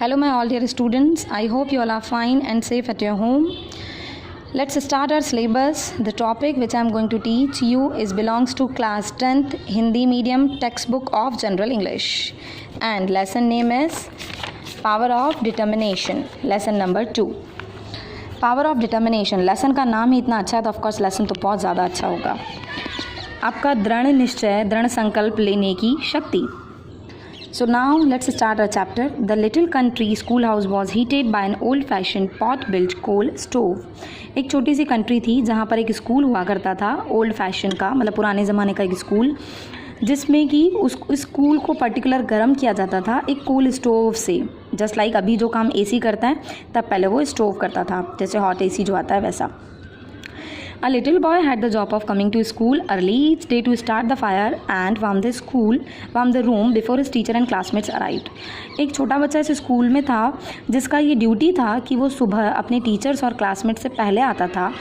Hello my all dear students, I hope you all are fine and safe at your home. Let's start our syllabus. The topic which I am going to teach you is belongs to class 10th Hindi medium textbook of General English, and lesson name is Power of Determination, lesson number 2. Power of determination, lesson का नाम ही इतना अच्छा है तो of course lesson तो बहुत ज़्यादा अच्छा होगा. आपका दृढ़ निश्चय, दृढ़ संकल्प लेने की शक्ति. So now let's start our chapter. The little country schoolhouse was heated by an old-fashioned pot-built coal stove. एक छोटी सी कंट्री थी जहाँ पर एक स्कूल हुआ करता था, ओल्ड फैशन का, मतलब पुराने ज़माने का एक स्कूल, जिसमें कि उस स्कूल को पर्टिकुलर गर्म किया जाता था एक कोल स्टोव से. जस्ट लाइक अभी जो काम एसी करता है तब पहले वो स्टोव करता था, जैसे हॉट एसी जो आता है वैसा. A little boy had the job of coming to school early each day to start the fire and warm the room before his teacher and classmates arrived. एक छोटा बच्चा इस स्कूल में था जिसका ये ड्यूटी था कि वो सुबह अपने टीचर्स और क्लासमेट्स से पहले आता था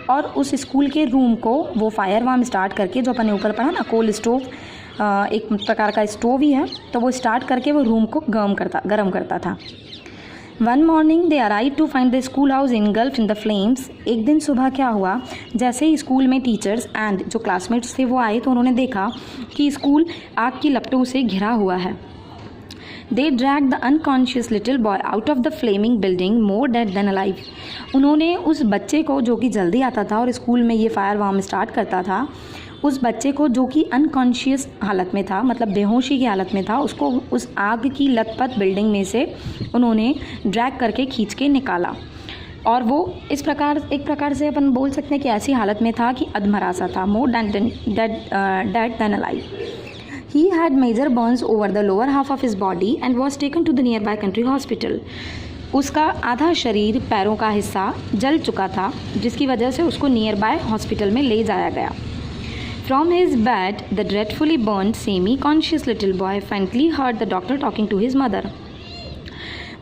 और उस स्कूल के रूम को वो फायर वार्म स्टार्ट करके, जो अपने ऊपर पड़ा ना कोल स्टोव, एक प्रकार का स्टोव ही है, तो वो स्टार्ट करके वो रूम को गर्म करता था. One morning they arrive to find the school house engulfed in the flames. एक दिन सुबह क्या हुआ, जैसे ही स्कूल में टीचर्स एंड जो क्लासमेट्स थे वो आए तो उन्होंने देखा कि स्कूल आग की लपटों से घिरा हुआ है. They drag the unconscious little boy out of the flaming building more dead than alive. उन्होंने उस बच्चे को, जो कि जल्दी आता था और स्कूल में ये फायर वार्म स्टार्ट करता था, उस बच्चे को जो कि अनकॉन्शियस हालत में था, मतलब बेहोशी की हालत में था, उसको उस आग की लथपथ बिल्डिंग में से उन्होंने ड्रैग करके खींच के निकाला. और वो एक प्रकार से अपन बोल सकते हैं कि ऐसी हालत में था कि अधमरा सा था, more dead than alive. He had major burns over the lower half of his body and was taken to the nearby country hospital. उसका आधा शरीर, पैरों का हिस्सा जल चुका था, जिसकी वजह से उसको नियर बाय हॉस्पिटल में ले जाया गया. From his bed, the dreadfully burned, semi-conscious little boy faintly heard the doctor talking to his mother.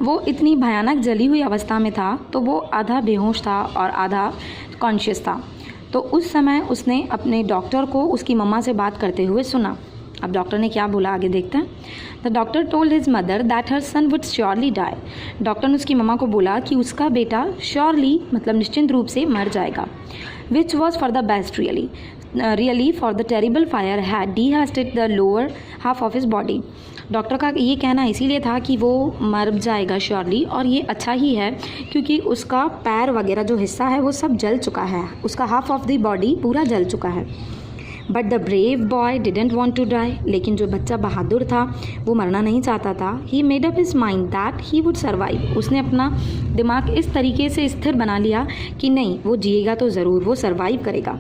वो इतनी भयानक जली हुई अवस्था में था तो वो आधा बेहोश था और आधा कॉन्शियस था. तो उस समय उसने अपने डॉक्टर को उसकी मम्मा से बात करते हुए सुना. अब डॉक्टर ने क्या बोला आगे देखते हैं. The doctor told his mother that her son would surely die. Doctor ने उसकी मम्मा को बोला कि उसका बेटा श्योरली, मतलब निश्चित रूप से मर जाएगा. Which was for the best really for the terrible fire had devastated the lower half of his body. Doctor का ये कहना इसीलिए था कि वो मर जाएगा श्योरली, और ये अच्छा ही है क्योंकि उसका पैर वगैरह जो हिस्सा है वो सब जल चुका है, उसका हाफ ऑफ द बॉडी पूरा जल चुका है. But the brave boy didn't want to die. लेकिन जो बच्चा बहादुर था वो मरना नहीं चाहता था. He made up his mind that he would survive. उसने अपना दिमाग इस तरीके से स्थिर बना लिया कि नहीं, वो जिएगा तो ज़रूर, वो सर्वाइव करेगा.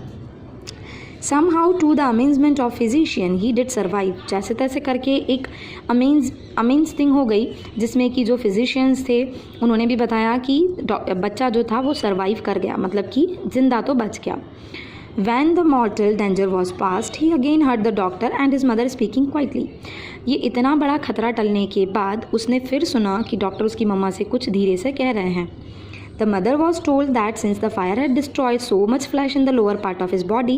Somehow to the amazement of physician he did survive. जैसे तैसे करके एक अमेंज थिंग हो गई, जिसमें कि जो फिजिशियंस थे उन्होंने भी बताया कि बच्चा जो था वो सर्वाइव कर गया, मतलब कि जिंदा तो बच गया. When the mortal danger was past, he again heard the doctor and his mother speaking quietly. ये इतना बड़ा खतरा टलने के बाद उसने फिर सुना कि डॉक्टर उसकी मम्मा से कुछ धीरे से कह रहे हैं. The mother was told that since the fire had destroyed so much flesh in the lower part of his body,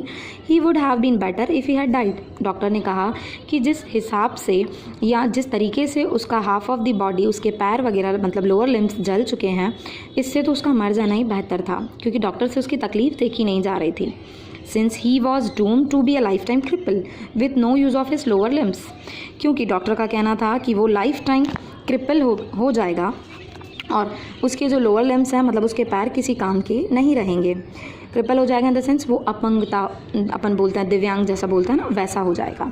he would have been better if he had died. Doctor ने कहा कि जिस हिसाब से या जिस तरीके से उसका हाफ ऑफ द बॉडी, उसके पैर वगैरह मतलब लोअर लिम्स जल चुके हैं, इससे तो उसका मर जाना ही बेहतर था, क्योंकि डॉक्टर से उसकी तकलीफ देखी नहीं जा रही थी. Since he was doomed to be a lifetime cripple with no use of his lower limbs. क्योंकि डॉक्टर का कहना था कि वो लाइफ टाइम क्रिपल हो जाएगा और उसके जो लोअर लिम्स हैं, मतलब उसके पैर किसी काम के नहीं रहेंगे. क्रिपल हो जाएगा इन द सेंस वो अपंगता, अपन बोलते हैं दिव्यांग जैसा बोलते हैं ना, वैसा हो जाएगा.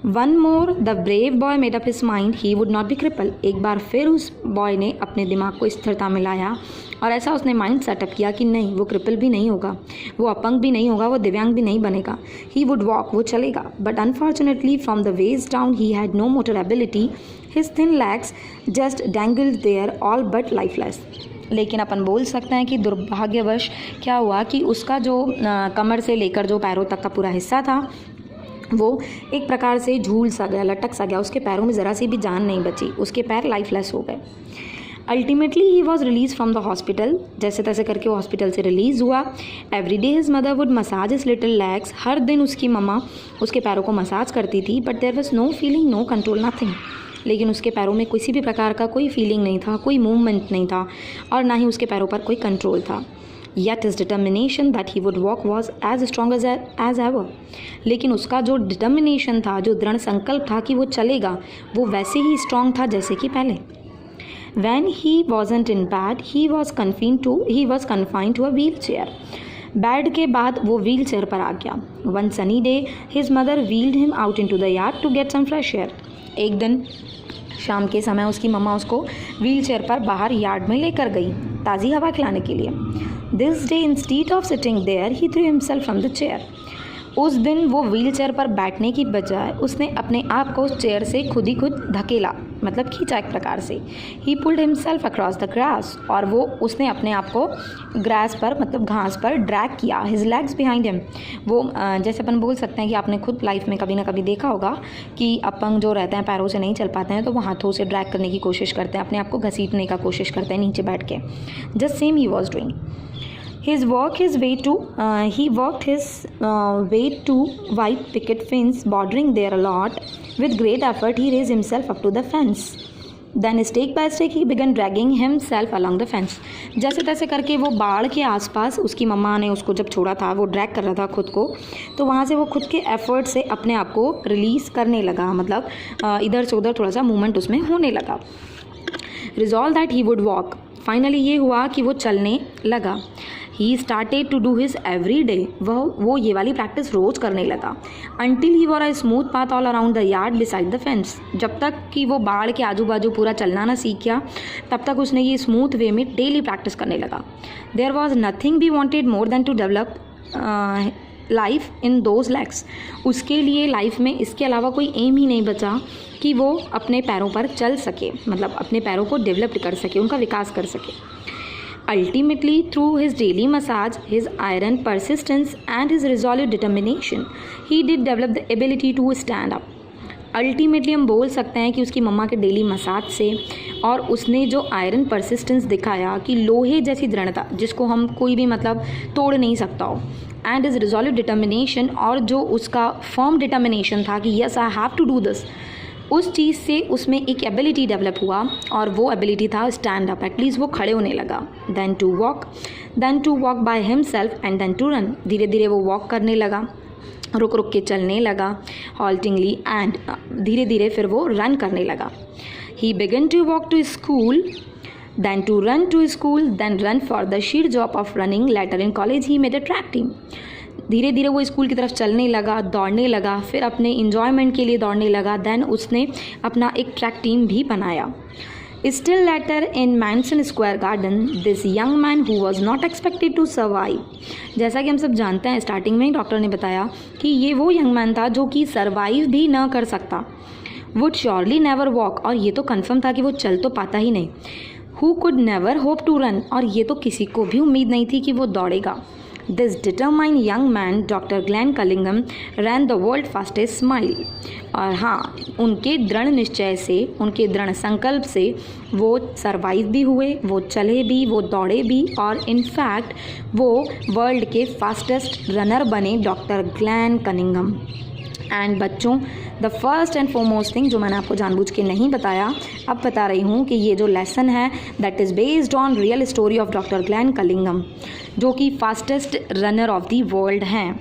One more the brave boy made up his mind he would not be cripple. एक बार फिर उस बॉय ने अपने दिमाग को स्थिरता में लाया और ऐसा उसने माइंड सेटअप किया कि नहीं, वो क्रिपल भी नहीं होगा, वो अपंग भी नहीं होगा, वो दिव्यांग भी नहीं बनेगा. ही वुड वॉक, वो चलेगा. But unfortunately from the waist down he had no motor ability. His thin legs just dangled there all but lifeless. लेकिन अपन बोल सकते हैं कि दुर्भाग्यवश क्या हुआ कि उसका जो कमर से लेकर जो पैरों तक का पूरा हिस्सा था वो एक प्रकार से झूल सा गया, लटक सा गया. उसके पैरों में ज़रा सी भी जान नहीं बची, उसके पैर लाइफलेस हो गए. Ultimately he was release from the hospital. जैसे तैसे करके वो हॉस्पिटल से रिलीज़ हुआ. Every day his mother would massage his little legs. हर दिन उसकी मम्मा उसके पैरों को मसाज करती थी. But there was no feeling, no control, nothing. लेकिन उसके पैरों में किसी भी प्रकार का कोई फीलिंग नहीं था, कोई मूवमेंट नहीं था और ना ही उसके पैरों पर कोई कंट्रोल था। Yet his determination that he would walk was as strong as ever. लेकिन उसका जो डिटर्मिनेशन था, जो दृढ़ संकल्प था कि वो चलेगा, वो वैसे ही स्ट्रॉन्ग था जैसे कि पहले। When he wasn't in bed, he was confined to a wheelchair. Bed के बाद वो व्हील चेयर पर आ गया। One sunny day, his mother wheeled him out into the yard to get some fresh air. एक दिन शाम के समय उसकी मम्मा उसको व्हील चेयर पर बाहर यार्ड में लेकर गई ताज़ी हवा खिलाने के लिए। This day, instead of sitting there, he threw himself from the chair. उस दिन वो व्हील चेयर पर बैठने की बजाय उसने अपने आप को उस चेयर से खुद ही खुद धकेला, मतलब खींचा एक प्रकार से। He pulled himself across the grass, और वो उसने अपने आप को ग्रास पर, मतलब घास पर ड्रैग किया। His legs behind him. वो जैसे अपन बोल सकते हैं कि आपने खुद लाइफ में कभी ना कभी देखा होगा कि अपंग जो रहते हैं, पैरों से नहीं चल पाते हैं, तो वो हाथों से ड्रैग करने की कोशिश करते हैं, अपने आप को घसीटने का कोशिश करते हैं नीचे बैठ के। Just same he was doing. He worked his way to white picket fence bordering there a lot. With great effort, he raised himself up to the fence. Then step by step he began dragging himself along the fence. जैसे तैसे करके वो बाड़ के आसपास, उसकी मम्मा ने उसको जब छोड़ा था, वो ड्रैग कर रहा था खुद को, तो वहाँ से वो खुद के एफर्ट से अपने आप को रिलीज़ करने लगा, मतलब इधर से उधर थोड़ा सा मूवमेंट उसमें होने लगा। Resolve that he would walk. Finally ये हुआ कि वो चलने लगा। He started to do his every day. वो ये वाली प्रैक्टिस रोज़ करने लगा। Until he wore a smooth path all around the yard beside the fence. जब तक कि वो बाड़ के आजू बाजू पूरा चलना ना सीख गया, तब तक उसने ये स्मूथ वे में डेली प्रैक्टिस करने लगा। There was nothing we wanted more than to develop life in those legs. उसके लिए लाइफ में इसके अलावा कोई एम ही नहीं बचा कि वो अपने पैरों पर चल सके, मतलब अपने पैरों को डेवलप कर सके, उनका विकास कर सके. Ultimately, through his daily massage, his iron persistence and his resolute determination, he did develop the ability to stand up. Ultimately हम बोल सकते हैं कि उसकी मम्मा के डेली मसाज से और उसने जो आयरन परसिस्टेंस दिखाया कि लोहे जैसी दृढ़ता जिसको हम कोई भी मतलब तोड़ नहीं सकता हो, एंड इज़ रिजॉल्व डिटर्मिनेशन, और जो उसका फर्म डिटर्मिनेशन था कि yes I have to do this, उस चीज़ से उसमें एक एबिलिटी डेवलप हुआ और वो एबिलिटी था स्टैंड अप. एटलीस्ट वो खड़े होने लगा. Then to walk by himself and then to run. धीरे धीरे वो वॉक करने लगा, रुक रुक के चलने लगा हॉल्टिंगली, एंड धीरे धीरे फिर वो रन करने लगा. He began to walk to school, then to run to school, then run for the sheer job of running. Later in college he made a track team. धीरे धीरे वो स्कूल की तरफ चलने लगा, दौड़ने लगा, फिर अपने इन्जॉयमेंट के लिए दौड़ने लगा. देन उसने अपना एक ट्रैक टीम भी बनाया. Still later in Madison Square Garden, this young man who was not expected to survive. जैसा कि हम सब जानते हैं, स्टार्टिंग में ही डॉक्टर ने बताया कि ये वो यंग मैन था जो कि सर्वाइव भी न कर सकता. Would surely never walk, और ये तो कन्फर्म था कि वो चल तो पाता ही नहीं. Who could never hope to run, और ये तो किसी को भी उम्मीद नहीं थी कि वो दौड़ेगा. This determined young man, Dr. Glenn Cunningham, ran the world fastest mile. और हाँ, उनके दृढ़ निश्चय से, उनके दृढ़ संकल्प से वो सर्वाइव भी हुए, वो चले भी, वो दौड़े भी, और इनफैक्ट वो वर्ल्ड के फास्टेस्ट रनर बने, डॉक्टर ग्लैन कनिंघम. एंड बच्चों, the first and foremost thing जो मैंने आपको जानबूझ के नहीं बताया, अब बता रही हूँ कि ये जो लेसन है that is based on real story of doctor Glenn कलिंघम, जो कि fastest runner of the world हैं.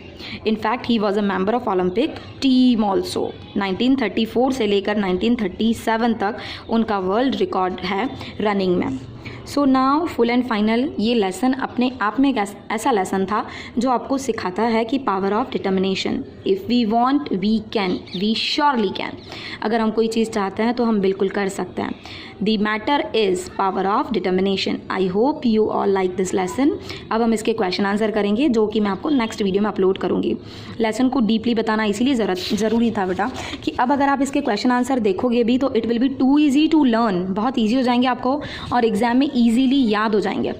In fact he was a member of Olympic team also. 1934 से लेकर 1937 तक उनका वर्ल्ड रिकॉर्ड है रनिंग में. So now full and final, ये लेसन अपने आप में एक ऐसा लेसन था जो आपको सिखाता है कि power of determination. If we want we can, we surely can. अगर हम कोई चीज़ चाहते हैं तो हम बिल्कुल कर सकते हैं. The matter is power of determination. I hope you all like this lesson. अब हम इसके क्वेश्चन आंसर करेंगे जो कि मैं आपको नेक्स्ट वीडियो में अपलोड करूँगी. लेसन को डीपली बताना इसीलिए ज़रूरी था बेटा कि अब अगर आप इसके क्वेश्चन आंसर देखोगे भी तो it will be too easy to learn. बहुत ईजी हो जाएंगे आपको और एग्ज़ाम में ईजीली याद हो जाएंगे.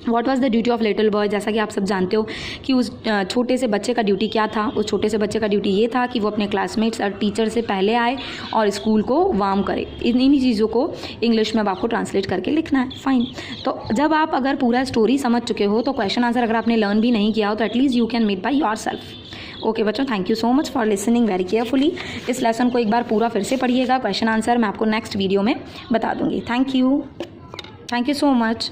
What was the duty of little boy. जैसा कि आप सब जानते हो कि उस छोटे से बच्चे का ड्यूटी क्या था. उस छोटे से बच्चे का ड्यूटी ये था कि वो अपने क्लासमेट्स और टीचर से पहले आए और स्कूल को वार्म करे. इन्हीं चीज़ों को इंग्लिश में अब आपको ट्रांसलेट करके लिखना है. फाइन. तो जब आप अगर पूरा स्टोरी समझ चुके हो तो क्वेश्चन आंसर अगर आपने लर्न भी नहीं किया हो तो at least you can made by yourself. Okay बच्चों, thank you so much for listening very carefully. इस लेसन को एक बार पूरा फिर से पढ़िएगा, क्वेश्चन आंसर मैं आपको नेक्स्ट वीडियो में बता दूंगी। Thank you so much.